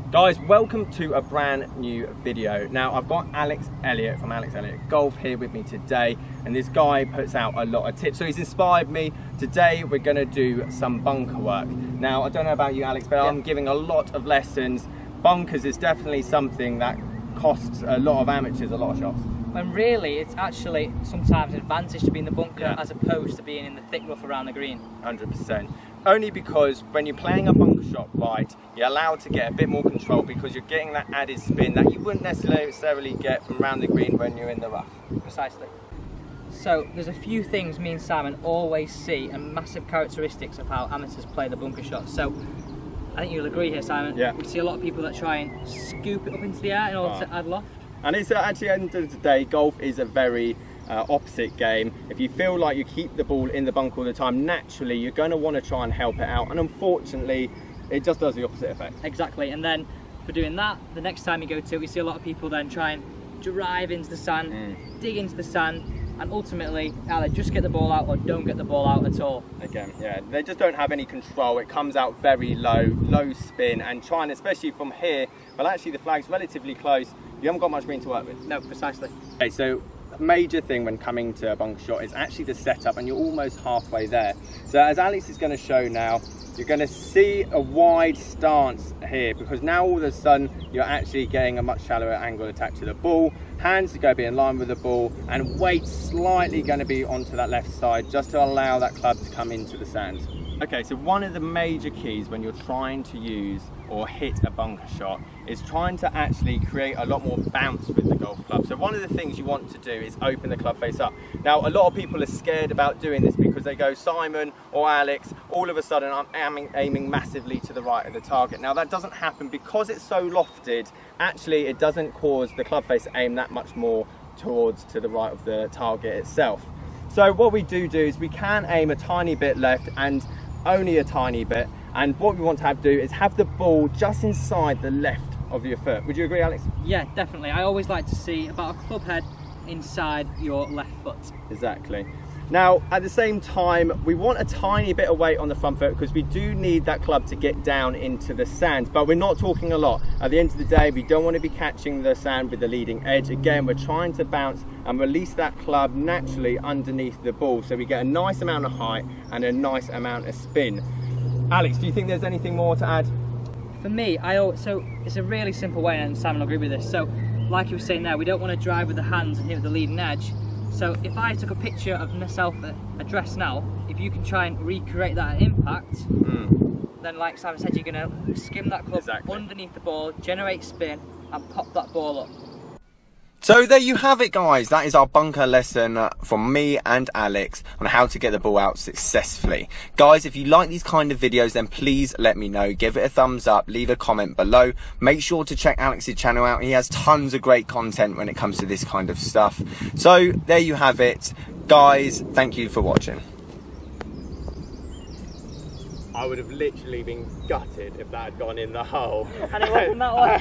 Guys, welcome to a brand new video. Now I've got Elliot from Elliott Golf here with me today, and this guy puts out a lot of tips, so he's inspired me. Today we're going to do some bunker work. Now I don't know about you, Alex, but I'm giving a lot of lessons. Bunkers is definitely something that costs a lot of amateurs a lot of shots. When really it's actually sometimes an advantage to be in the bunker as opposed to being in the thick rough around the green. 100%. Only because when you're playing a bunker shot right, you're allowed to get a bit more control because you're getting that added spin that you wouldn't necessarily get from around the green when you're in the rough. Precisely. So there's a few things me and Simon always see and massive characteristics of how amateurs play the bunker shot. So I think you'll agree here, Simon. Yeah. We see a lot of people that try and scoop it up into the air in order to add loft. And it's actually, at the end of the day, golf is a very opposite game. If you feel like you keep the ball in the bunker all the time, naturally you're going to want to try and help it out, and unfortunately it just does the opposite effect. Exactly. And then for doing that, the next time you go to, we see a lot of people then try and drive into the sand, dig into the sand, and ultimately either just get the ball out or don't get the ball out at all. Again, yeah, they just don't have any control. It comes out very low spin, and trying, especially from here, well actually the flag's relatively close, you haven't got much green to work with. No, precisely. Okay, so a major thing when coming to a bunker shot is actually the setup, and you're almost halfway there. So as Alex is going to show now, you're going to see a wide stance here, because now all of a sudden you're actually getting a much shallower angle attached to the ball. Hands are going to be in line with the ball, and weight slightly going to be onto that left side just to allow that club to come into the sand. Okay, so one of the major keys when you're trying to use or hit a bunker shot is trying to actually create a lot more bounce with the golf club. So one of the things you want to do is open the club face up. Now a lot of people are scared about doing this because they go, Simon or Alex, all of a sudden I'm aiming massively to the right of the target. Now that doesn't happen because it's so lofted. Actually it doesn't cause the club face to aim that much more to the right of the target itself. So what we do is we can aim a tiny bit left, and only a tiny bit, and what we want to do is have the ball just inside the left of your foot. Would you agree, Alex? Yeah, definitely. I always like to see about a club head inside your left foot. Exactly. Now at the same time we want a tiny bit of weight on the front foot because we do need that club to get down into the sand, but we're not talking a lot. At the end of the day we don't want to be catching the sand with the leading edge. Again, we're trying to bounce and release that club naturally underneath the ball so we get a nice amount of height and a nice amount of spin. Alex, do you think there's anything more to add? For me, so it's a really simple way, and Simon will agree with this. So like you were saying there, we don't want to drive with the hands and hit with the leading edge. So if I took a picture of myself at a dress now, if you can try and recreate that at impact, then like Simon said, you're going to skim that club underneath the ball, generate spin, and pop that ball up. So there you have it, guys. That is our bunker lesson from me and Alex on how to get the ball out successfully. Guys, if you like these kind of videos, then please let me know. Give it a thumbs up, leave a comment below. Make sure to check Alex's channel out. He has tons of great content when it comes to this kind of stuff. So there you have it. Guys, thank you for watching. I would have literally been gutted if that had gone in the hole. And it wasn't that one.